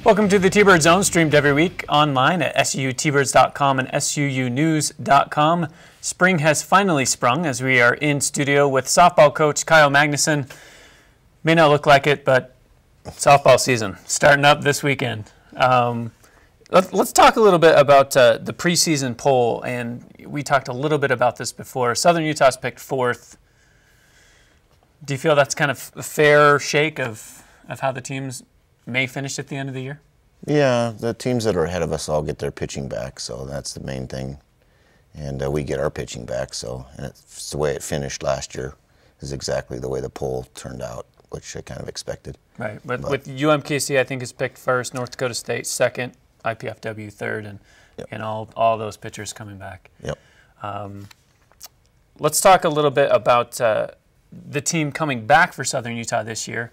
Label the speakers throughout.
Speaker 1: Welcome to the T-Bird Zone, streamed every week online at SUTBirds.com and SUUnews.com. Spring has finally sprung as we are in studio with softball coach Kyle Magnusson. May not look like it, but softball season starting up this weekend. Let's talk a little bit about the preseason poll, and we talked a little bit about this before. Southern Utah's picked 4th. Do you feel that's kind of a fair shake of how the teams may finish at the end of the year?
Speaker 2: Yeah, the teams that are ahead of us all get their pitching back, so that's the main thing. And we get our pitching back, and it's the way it finished last year is exactly the way the poll turned out, which I kind of expected.
Speaker 1: Right, but with UMKC, I think is picked 1st, North Dakota State 2nd, IPFW 3rd, and all those pitchers coming back.
Speaker 2: Yep.
Speaker 1: Let's talk a little bit about the team coming back for Southern Utah this year.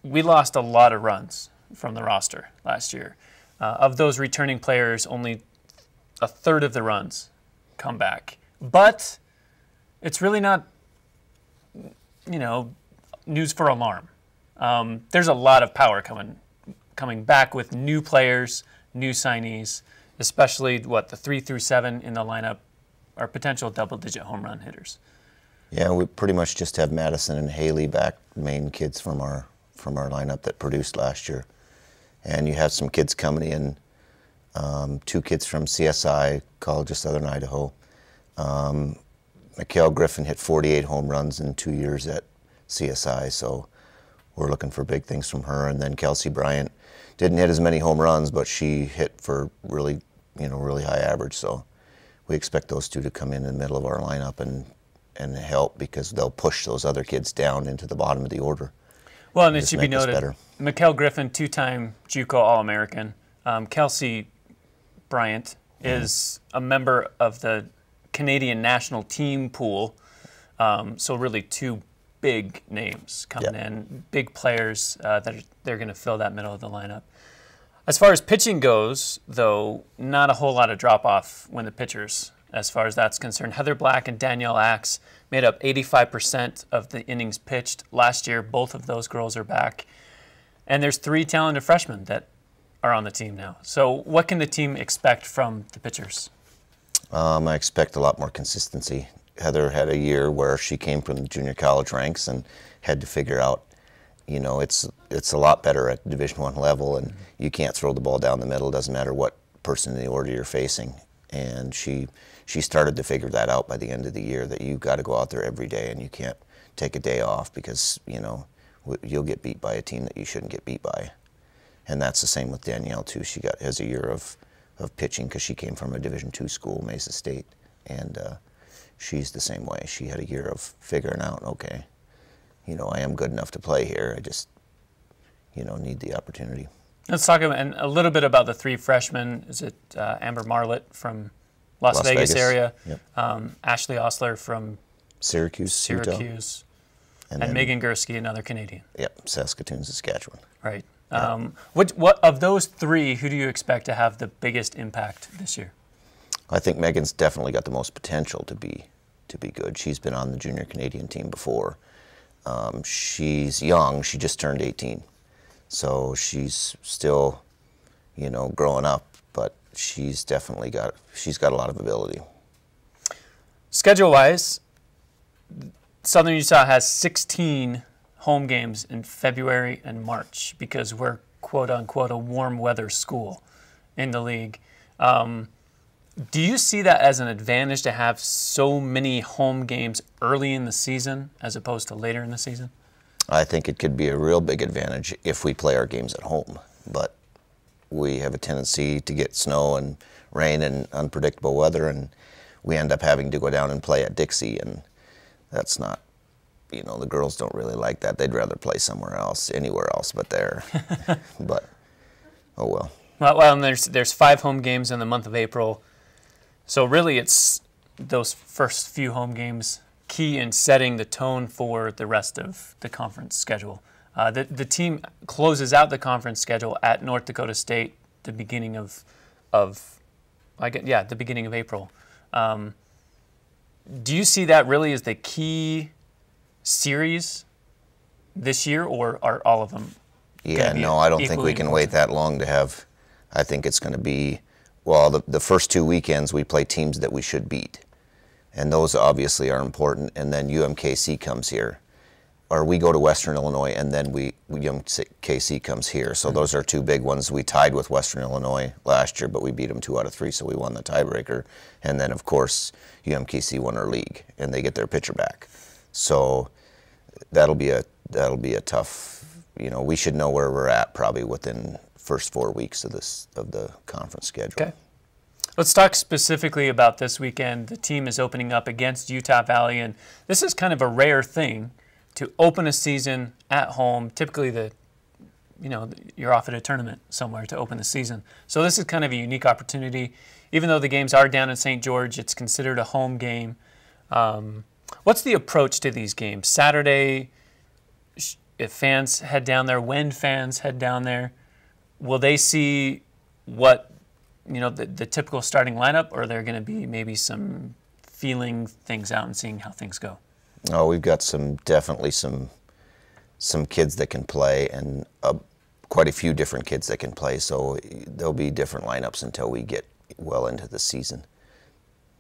Speaker 1: We lost a lot of runs from the roster last year. Of those returning players, only 1/3 of the runs come back. But it's really not, news for alarm. There's a lot of power coming back with new players, new signees, especially the 3 through 7 in the lineup are potential double-digit home run hitters.
Speaker 2: Yeah, we pretty much just have Madison and Haley back, main kids from our lineup that produced last year. And you have some kids coming in, 2 kids from CSI, College of Southern Idaho. Mikhail Griffin hit 48 home runs in 2 years at CSI, so we're looking for big things from her. And then Kelsey Bryant didn't hit as many home runs, but she hit for really high average. So we expect those 2 to come in the middle of our lineup and help, because they'll push those other kids down into the bottom of the order.
Speaker 1: Well, and it should be noted, Mikhail Griffin, 2-time JUCO All-American. Kelsey Bryant is a member of the Canadian national team pool. So really 2 big names coming in, big players that they're going to fill that middle of the lineup. As far as pitching goes, though, not a whole lot of drop-off when the pitchers, as far as that's concerned. Heather Black and Danielle Axe made up 85% of the innings pitched last year. Both of those girls are back. And there's 3 talented freshmen that are on the team now. So what can the team expect from the pitchers?
Speaker 2: I expect a lot more consistency. Heather had a year where she came from the junior college ranks and had to figure out, it's a lot better at the Division I level, and you can't throw the ball down the middle. It doesn't matter what person in the order you're facing. And she started to figure that out by the end of the year, that you've got to go out there every day and you can't take a day off, because, you'll get beat by a team that you shouldn't get beat by. And that's the same with Danielle, too. She has a year of pitching because she came from a Division II school, Mesa State, and she's the same way. She had a year of figuring out, okay, I am good enough to play here. I just, need the opportunity.
Speaker 1: Let's talk a little bit about the 3 freshmen. Is it Amber Marlett from Las Vegas area,
Speaker 2: yep.
Speaker 1: Ashley Osler from
Speaker 2: Syracuse,
Speaker 1: and Megan Gursky, another Canadian.
Speaker 2: Yep, Saskatoon, Saskatchewan.
Speaker 1: Right.
Speaker 2: Yeah.
Speaker 1: What of those 3, who do you expect to have the biggest impact this year?
Speaker 2: I think Megan's definitely got the most potential to be good. She's been on the junior Canadian team before. She's young. She just turned 18. So she's still, growing up, but she's got a lot of ability.
Speaker 1: Schedule-wise, Southern Utah has 16 home games in February and March because we're, quote-unquote, a warm weather school in the league. Do you see that as an advantage to have so many home games early in the season as opposed to later in the season?
Speaker 2: I think it could be a real big advantage if we play our games at home, but we have a tendency to get snow and rain and unpredictable weather, and we end up having to go down and play at Dixie, and that's not, the girls don't really like that. They'd rather play somewhere else, anywhere else but there. But, oh well.
Speaker 1: Well, and there's 5 home games in the month of April, so really it's those first few home games key in setting the tone for the rest of the conference schedule. The team closes out the conference schedule at North Dakota State the beginning of the beginning of April. Do you see that really as the key series this year, or are all of them
Speaker 2: Yeah, no, I don't think we can wait that long to have. I think it's going to be, well, the first 2 weekends we play teams that we should beat. And those obviously are important. And then UMKC comes here. Or we go to Western Illinois, and then UMKC comes here. So those are 2 big ones. We tied with Western Illinois last year, but we beat them 2 out of 3, so we won the tiebreaker. And then, of course, UMKC won our league, and they get their pitcher back. So that'll be a tough. You know, we should know where we're at probably within first 4 weeks of the conference schedule.
Speaker 1: Okay. Let's talk specifically about this weekend. The team is opening up against Utah Valley, and this is kind of a rare thing to open a season at home. Typically, you're off at a tournament somewhere to open the season. So this is kind of a unique opportunity. Even though the games are down in St. George, it's considered a home game. What's the approach to these games? Saturday, if fans head down there, when fans head down there, will they see what, the typical starting lineup, or are there going to be maybe some feeling things out and seeing how things go?
Speaker 2: Oh, we've got definitely some kids that can play, and quite a few different kids that can play. So there'll be different lineups until we get well into the season.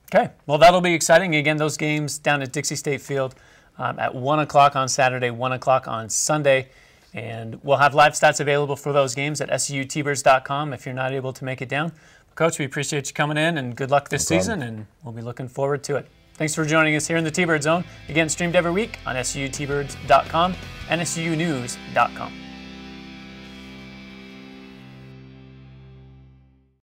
Speaker 1: Okay, well, that'll be exciting. Again, those games down at Dixie State Field at 1 o'clock on Saturday, 1 o'clock on Sunday. And we'll have live stats available for those games at SUTBirds.com if you're not able to make it down. Coach, we appreciate you coming in, and good luck this season, and we'll be looking forward to it. Thanks for joining us here in the T-Bird Zone. Again, streamed every week on SUTBirds.com and SUNews.com.